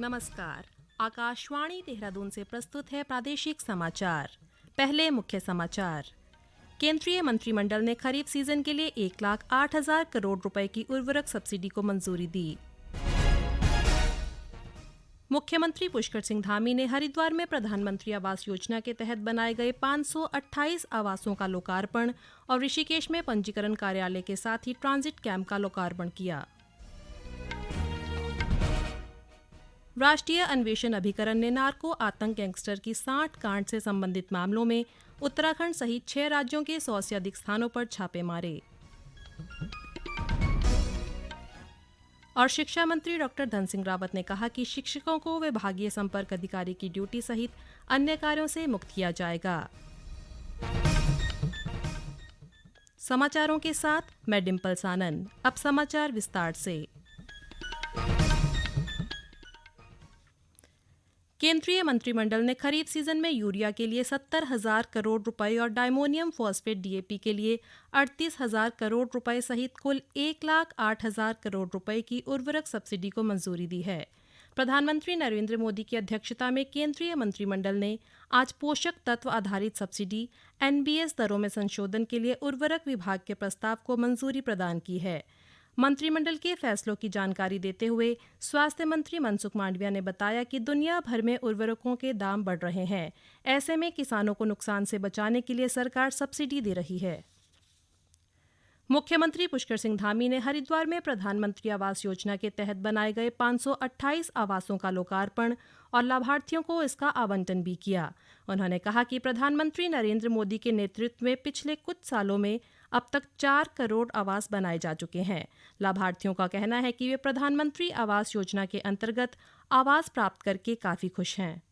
नमस्कार। आकाशवाणी देहरादून से प्रस्तुत है प्रादेशिक समाचार। पहले मुख्य समाचार। केंद्रीय मंत्रिमंडल ने खरीफ सीजन के लिए 1,08,000 करोड़ रुपए की उर्वरक सब्सिडी को मंजूरी दी। मुख्यमंत्री पुष्कर सिंह धामी ने हरिद्वार में प्रधानमंत्री आवास योजना के तहत बनाए गए 528 आवासों का लोकार्पण और ऋषिकेश में पंजीकरण कार्यालय के साथ ही ट्रांजिट कैंप का लोकार्पण किया। राष्ट्रीय अन्वेषण अभिकरण ने नार्को आतंक गैंगस्टर की 60 कांड से संबंधित मामलों में उत्तराखंड सहित 6 राज्यों के 100 से अधिक स्थानों पर छापे मारे। और शिक्षा मंत्री डॉक्टर धन सिंह रावत ने कहा कि शिक्षकों को विभागीय संपर्क अधिकारी की ड्यूटी सहित अन्य कार्यों से मुक्त किया जाएगा। समाचारों के साथ मैं डिम्पल सानन। अब समाचार विस्तार से। केंद्रीय मंत्रिमंडल ने खरीफ सीजन में यूरिया के लिए 70,000 करोड़ रुपए और डायमोनियम फॉस्फेट डीएपी के लिए 38,000 करोड़ रुपए सहित कुल 1,08,000 करोड़ रुपए की उर्वरक सब्सिडी को मंजूरी दी है। प्रधानमंत्री नरेंद्र मोदी की अध्यक्षता में केंद्रीय मंत्रिमंडल ने आज पोषक तत्व आधारित सब्सिडी एनबीएस दरों में संशोधन के लिए उर्वरक विभाग के प्रस्ताव को मंजूरी प्रदान की है। मंत्रिमंडल के फैसलों की जानकारी देते हुए स्वास्थ्य मंत्री मनसुख मांडविया ने बताया कि दुनिया भर में उर्वरकों के दाम बढ़ रहे हैं। ऐसे में किसानों को नुकसान से बचाने के लिए सरकार सब्सिडी दे रही है। मुख्यमंत्री पुष्कर सिंह धामी ने हरिद्वार में प्रधानमंत्री आवास योजना के तहत बनाए गए 528 आवासों का लोकार्पण और लाभार्थियों को इसका आवंटन भी किया। उन्होंने कहा कि प्रधानमंत्री नरेंद्र मोदी के नेतृत्व में पिछले कुछ सालों में अब तक 4 करोड़ आवास बनाए जा चुके हैं। लाभार्थियों का कहना है कि वे प्रधानमंत्री आवास योजना के अंतर्गत आवास प्राप्त करके काफी खुश हैं।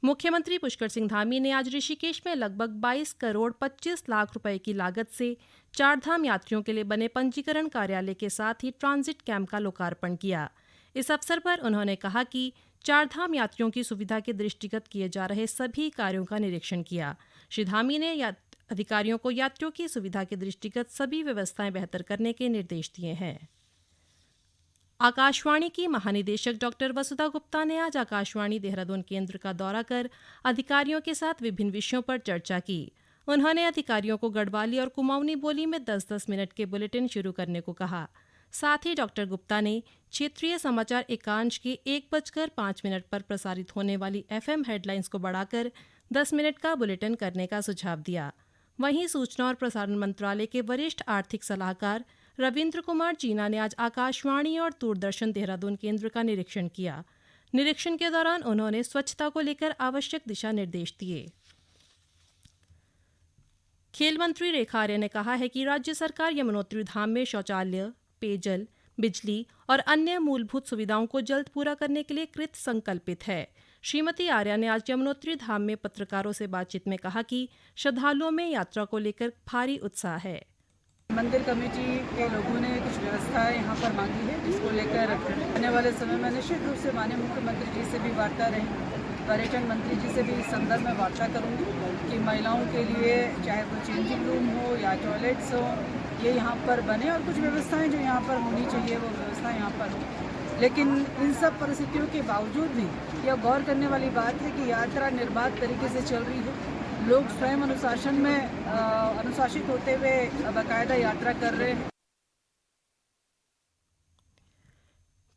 मुख्यमंत्री पुष्कर सिंह धामी ने आज ऋषिकेश में लगभग 22 करोड़ 25 लाख रुपए की लागत से चारधाम यात्रियों के लिए बने पंजीकरण कार्यालय के साथ ही ट्रांजिट कैंप का लोकार्पण किया। इस अवसर पर उन्होंने कहा कि चारधाम यात्रियों की सुविधा के दृष्टिगत किए जा रहे सभी कार्यों का निरीक्षण किया। श्री धामी ने अधिकारियों को यात्रियों की सुविधा के दृष्टिगत सभी व्यवस्थाएं बेहतर करने के निर्देश दिए हैं। आकाशवाणी की महानिदेशक डॉक्टर वसुधा गुप्ता ने आज आकाशवाणी देहरादून केंद्र का दौरा कर अधिकारियों के साथ विभिन्न विषयों पर चर्चा की। उन्होंने अधिकारियों को गढ़वाली और कुमाऊनी बोली में 10-10 मिनट के बुलेटिन शुरू करने को कहा। साथ ही डॉक्टर गुप्ता ने क्षेत्रीय समाचार एकांश के 1:05 पर प्रसारित होने वाली एफएम हेडलाइंस को बढ़ाकर 10 मिनट का बुलेटिन करने का सुझाव दिया। वहीं सूचना और प्रसारण मंत्रालय के वरिष्ठ आर्थिक सलाहकार रविंद्र कुमार जीना ने आज आकाशवाणी और दूरदर्शन देहरादून केंद्र का निरीक्षण किया। निरीक्षण के दौरान उन्होंने स्वच्छता को लेकर आवश्यक दिशा निर्देश दिए। खेल मंत्री रेखा आर्य ने कहा है कि राज्य सरकार यमुनोत्री धाम में शौचालय, पेयजल, बिजली और अन्य मूलभूत सुविधाओं को जल्द पूरा करने के लिए कृत संकल्पित है। श्रीमती आर्या ने आज यमुनोत्री धाम में पत्रकारों से बातचीत में कहा कि श्रद्धालुओं में यात्रा को लेकर भारी उत्साह है। मंदिर कमेटी के लोगों ने कुछ व्यवस्थाएं यहाँ पर मांगी है, जिसको लेकर आने वाले समय में निश्चित रूप से माननीय मुख्यमंत्री जी से भी वार्ता रही, पर्यटन मंत्री जी से भी इस संदर्भ में वार्ता करूँगी कि महिलाओं के लिए चाहे वो चेंजिंग रूम हो या टॉयलेट्स हो, ये यहाँ पर बने और कुछ व्यवस्थाएं जो यहाँ पर होनी चाहिए वो व्यवस्था यहाँ पर हो। लेकिन इन सब परिस्थितियों के बावजूद भी यह गौर करने वाली बात है कि यात्रा निर्बाध तरीके से चल रही है। लोग स्वयं अनुशासन में अनुशासित होते हुए बाकायदा यात्रा कर रहे हैं।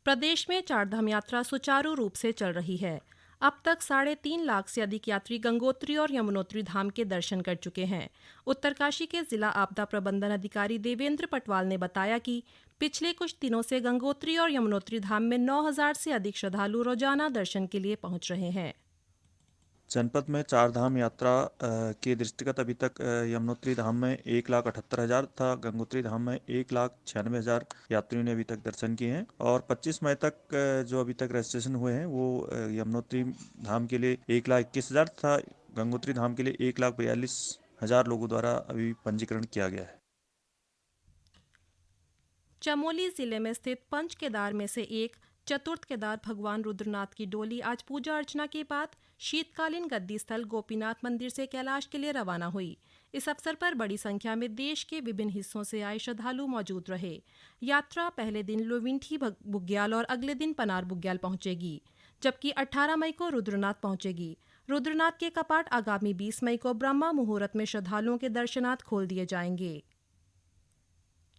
प्रदेश में चारधाम यात्रा सुचारू रूप से चल रही है। अब तक 3.5 लाख से अधिक यात्री गंगोत्री और यमुनोत्री धाम के दर्शन कर चुके हैं। उत्तरकाशी के जिला आपदा प्रबंधन अधिकारी देवेंद्र पटवाल ने बताया कि पिछले कुछ दिनों से गंगोत्री और यमुनोत्री धाम में 9,000 से अधिक श्रद्धालु रोजाना दर्शन के लिए पहुंच रहे हैं। जनपद में चारधाम यात्रा के दृष्टिगत अभी तक यमुनोत्री धाम में 1,78,000 तथा गंगोत्री धाम में 1,96,000 यात्रियों ने अभी तक दर्शन किए हैं और 25 मई तक जो अभी तक रजिस्ट्रेशन हुए हैं वो यमुनोत्री धाम के लिए 1,21,000 तथा गंगोत्री धाम के लिए 1,42,000 लोगों द्वारा अभी पंजीकरण किया गया है। चमोली जिले में स्थित पंच केदार में से एक चतुर्थ केदार भगवान रुद्रनाथ की डोली आज पूजा अर्चना के बाद शीतकालीन गद्दी स्थल गोपीनाथ मंदिर से कैलाश के लिए रवाना हुई। इस अवसर पर बड़ी संख्या में देश के विभिन्न हिस्सों से आए श्रद्धालु मौजूद रहे। यात्रा पहले दिन लोविंठी बुग्याल और अगले दिन पनार बुग्याल पहुंचेगी, जबकि 18 मई को रुद्रनाथ पहुंचेगी। रुद्रनाथ के कपाट आगामी 20 मई को ब्रह्मा मुहूर्त में श्रद्धालुओं के दर्शनार्थ खोल दिए जाएंगे।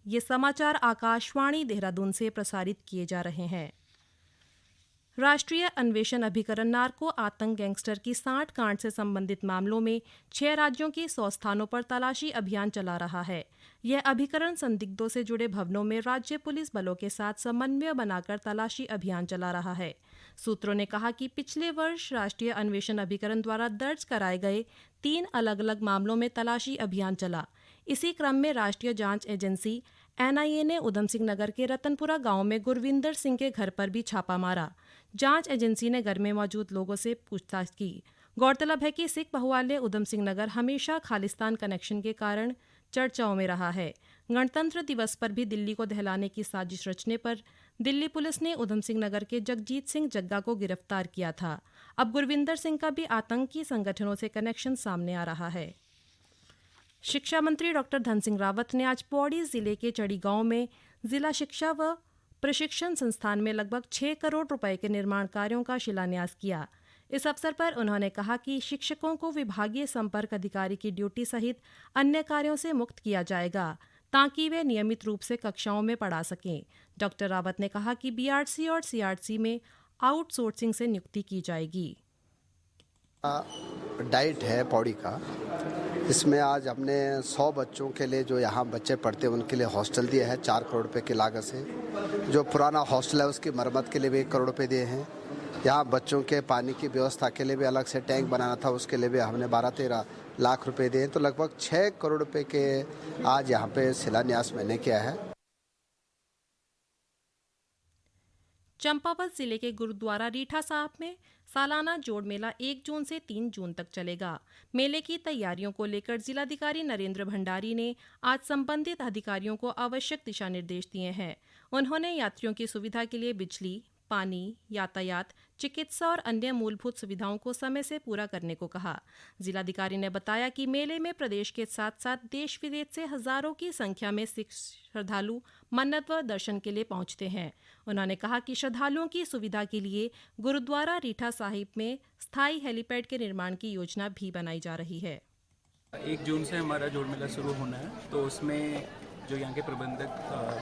ये समाचार आकाशवाणी देहरादून से प्रसारित किए जा रहे हैं। राष्ट्रीय अन्वेषण अभिकरण नार्को आतंक गैंगस्टर की 60 कांड से संबंधित मामलों में 6 राज्यों की 100 स्थानों पर तलाशी अभियान चला रहा है। यह अभिकरण संदिग्धों से जुड़े भवनों में राज्य पुलिस बलों के साथ समन्वय बनाकर तलाशी अभियान चला रहा है। सूत्रों ने कहा कि पिछले वर्ष राष्ट्रीय अन्वेषण अभिकरण द्वारा दर्ज कराए गए 3 अलग अलग मामलों में तलाशी अभियान चला। इसी क्रम में राष्ट्रीय जांच एजेंसी NIA ने उधम सिंह नगर के रतनपुरा गांव में गुरविंदर सिंह के घर पर भी छापा मारा। जांच एजेंसी ने घर में मौजूद लोगों से पूछताछ की। गौरतलब है कि सिख बहुआल्य उधम सिंह नगर हमेशा खालिस्तान कनेक्शन के कारण चर्चाओं में रहा है। गणतंत्र दिवस पर भी दिल्ली को दहलाने की साजिश रचने पर दिल्ली पुलिस ने उधम सिंह नगर के जगजीत सिंह जग्गा को गिरफ्तार किया था। अब गुरविंदर सिंह का भी आतंकी संगठनों से कनेक्शन सामने आ रहा है। शिक्षा मंत्री डॉक्टर धन सिंह रावत ने आज पौड़ी जिले के चड़ी गांव में जिला शिक्षा व प्रशिक्षण संस्थान में लगभग 6 करोड़ रुपए के निर्माण कार्यों का शिलान्यास किया। इस अवसर पर उन्होंने कहा कि शिक्षकों को विभागीय संपर्क अधिकारी की ड्यूटी सहित अन्य कार्यों से मुक्त किया जाएगा ताकि वे नियमित रूप से कक्षाओं में पढ़ा सकें। डॉक्टर रावत ने कहा कि BRC और CRC में आउटसोर्सिंग से नियुक्ति की जाएगी। डाइट है पौड़ी का, इसमें आज हमने 100 बच्चों के लिए जो यहाँ बच्चे पढ़ते हैं उनके लिए हॉस्टल दिया है 4 करोड़ रुपए की लागत से। जो पुराना हॉस्टल है उसकी मरम्मत के लिए भी 1 करोड़ रुपए दिए हैं। यहाँ बच्चों के पानी की व्यवस्था के लिए भी अलग से टैंक बनाना था, उसके लिए भी हमने 12-13 लाख रुपए दिए। तो लगभग 6 करोड़ रुपए के आज यहाँ पे शिलान्यास मैंने किया है। चंपावत जिले के गुरुद्वारा रीठा साहब में सालाना जोड़ मेला 1 जून से 3 जून तक चलेगा। मेले की तैयारियों को लेकर जिलाधिकारी नरेंद्र भंडारी ने आज संबंधित अधिकारियों को आवश्यक दिशा निर्देश दिए हैं। उन्होंने यात्रियों की सुविधा के लिए बिजली, पानी, यातायात, चिकित्सा और अन्य मूलभूत सुविधाओं को समय से पूरा करने को कहा। जिलाधिकारी ने बताया कि मेले में प्रदेश के साथ साथ देश विदेश से हजारों की संख्या में सिख श्रद्धालु मन्नत व दर्शन के लिए पहुंचते हैं। उन्होंने कहा कि श्रद्धालुओं की सुविधा के लिए गुरुद्वारा रीठा साहिब में स्थायी हेलीपैड के निर्माण की योजना भी बनाई जा रही है। 1 जून से हमारा जोड़ मेला शुरू होना है, तो उसमें जो यहाँ के प्रबंधक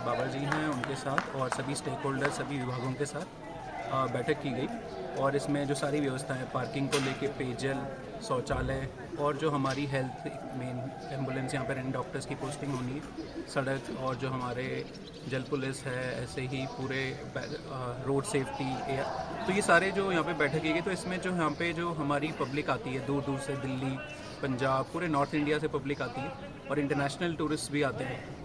बाबा जी हैं उनके साथ और सभी स्टेक होल्डर, सभी विभागों के साथ बैठक की गई और इसमें जो सारी व्यवस्थाएं पार्किंग को लेके, पेयजल, शौचालय और जो हमारी हेल्थ मेन एम्बुलेंस यहाँ पर इन डॉक्टर्स की पोस्टिंग होनी है, सड़क और जो हमारे जल पुलिस है, ऐसे ही पूरे रोड सेफ्टी, तो ये सारे जो यहाँ पे बैठक की गई। तो इसमें जो यहाँ पे जो हमारी पब्लिक आती है दूर दूर से, दिल्ली, पंजाब, पूरे नॉर्थ इंडिया से पब्लिक आती है और इंटरनेशनल टूरिस्ट भी आते हैं।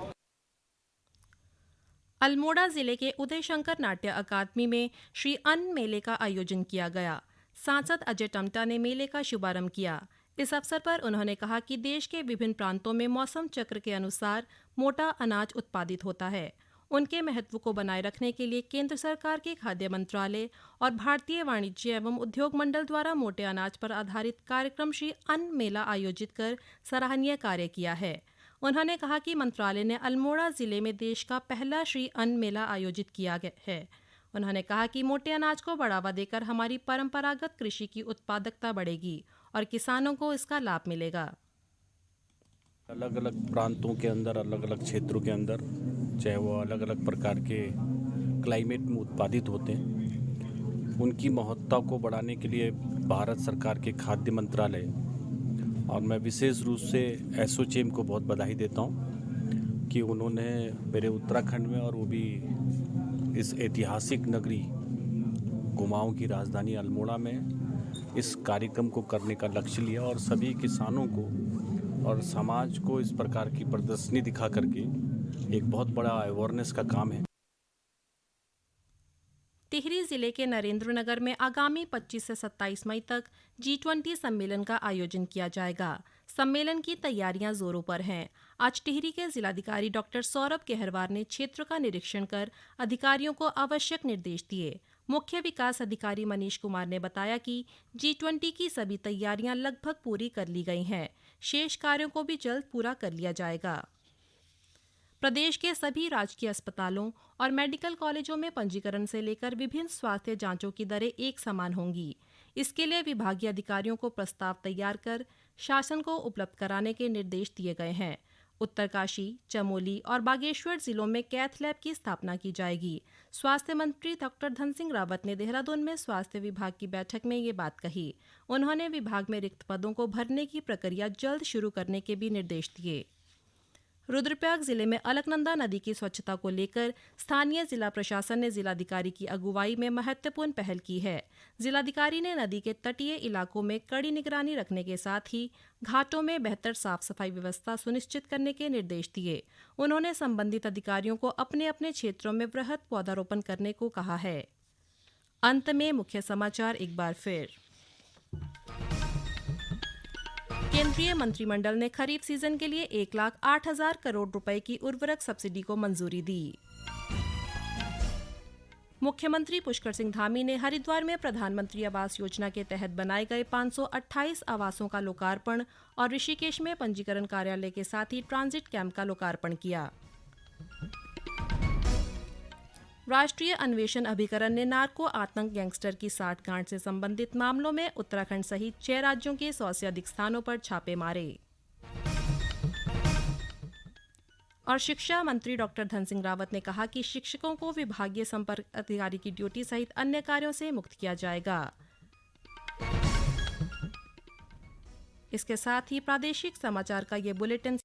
अल्मोड़ा जिले के उदय शंकर नाट्य अकादमी में श्री अन्न मेले का आयोजन किया गया। सांसद अजय टम्टा ने मेले का शुभारंभ किया। इस अवसर पर उन्होंने कहा कि देश के विभिन्न प्रांतों में मौसम चक्र के अनुसार मोटा अनाज उत्पादित होता है। उनके महत्व को बनाए रखने के लिए केंद्र सरकार के खाद्य मंत्रालय और भारतीय वाणिज्य एवं उद्योग मंडल द्वारा मोटे अनाज पर आधारित कार्यक्रम श्री अन्न मेला आयोजित कर सराहनीय कार्य किया है। उन्होंने कहा कि मंत्रालय ने अल्मोड़ा जिले में देश का पहला श्री अन्न मेला आयोजित किया है। उन्होंने कहा कि मोटे अनाज को बढ़ावा देकर हमारी परंपरागत कृषि की उत्पादकता बढ़ेगी और किसानों को इसका लाभ मिलेगा। अलग अलग प्रांतों के अंदर, अलग अलग क्षेत्रों के अंदर, चाहे वो अलग अलग प्रकार के क्लाइमेट में उत्पादित होते हैं, उनकी महत्ता को बढ़ाने के लिए भारत सरकार के खाद्य मंत्रालय और मैं विशेष रूप से एसोचैम को बहुत बधाई देता हूँ कि उन्होंने मेरे उत्तराखंड में और वो भी इस ऐतिहासिक नगरी कुमाऊं की राजधानी अल्मोड़ा में इस कार्यक्रम को करने का लक्ष्य लिया और सभी किसानों को और समाज को इस प्रकार की प्रदर्शनी दिखा करके एक बहुत बड़ा अवेयरनेस का काम है। टिहरी जिले के नरेंद्रनगर में आगामी 25 से 27 मई तक G20 सम्मेलन का आयोजन किया जाएगा। सम्मेलन की तैयारियां जोरों पर हैं। आज टिहरी के जिलाधिकारी डॉक्टर सौरभ केहरवार ने क्षेत्र का निरीक्षण कर अधिकारियों को आवश्यक निर्देश दिए। मुख्य विकास अधिकारी मनीष कुमार ने बताया कि G20 की सभी तैयारियां लगभग पूरी कर ली गई हैं। शेष कार्यों को भी जल्द पूरा कर लिया जाएगा। प्रदेश के सभी राजकीय अस्पतालों और मेडिकल कॉलेजों में पंजीकरण से लेकर विभिन्न स्वास्थ्य जांचों की दरें एक समान होंगी। इसके लिए विभागीय अधिकारियों को प्रस्ताव तैयार कर शासन को उपलब्ध कराने के निर्देश दिए गए हैं। उत्तरकाशी, चमोली और बागेश्वर जिलों में कैथ लैब की स्थापना की जाएगी। स्वास्थ्य मंत्री डॉक्टर धन सिंह रावत ने देहरादून में स्वास्थ्य विभाग की बैठक में ये बात कही। उन्होंने विभाग में रिक्त पदों को भरने की प्रक्रिया जल्द शुरू करने के भी निर्देश दिए। रुद्रप्रयाग जिले में अलकनंदा नदी की स्वच्छता को लेकर स्थानीय जिला प्रशासन ने जिलाधिकारी की अगुवाई में महत्वपूर्ण पहल की है। जिलाधिकारी ने नदी के तटीय इलाकों में कड़ी निगरानी रखने के साथ ही घाटों में बेहतर साफ सफाई व्यवस्था सुनिश्चित करने के निर्देश दिए। उन्होंने संबंधित अधिकारियों को अपने अपने क्षेत्रों में वृहद पौधारोपण करने को कहा है। अंत में मुख्य समाचार एक बार फिर। केंद्रीय मंत्रिमंडल ने खरीफ सीजन के लिए 1,08,000 करोड़ रुपए की उर्वरक सब्सिडी को मंजूरी दी। मुख्यमंत्री पुष्कर सिंह धामी ने हरिद्वार में प्रधानमंत्री आवास योजना के तहत बनाए गए 528 आवासों का लोकार्पण और ऋषिकेश में पंजीकरण कार्यालय के साथ ही ट्रांजिट कैंप का लोकार्पण किया। राष्ट्रीय अन्वेषण अभिकरण ने नार्को आतंक गैंगस्टर की साठगांठ से संबंधित मामलों में उत्तराखंड सहित 6 राज्यों के 100 से अधिक स्थानों पर छापे मारे। और शिक्षा मंत्री डॉक्टर धन सिंह रावत ने कहा कि शिक्षकों को विभागीय संपर्क अधिकारी की ड्यूटी सहित अन्य कार्यों से मुक्त किया जाएगा। इसके साथ ही प्रादेशिक समाचार का ये बुलेटिन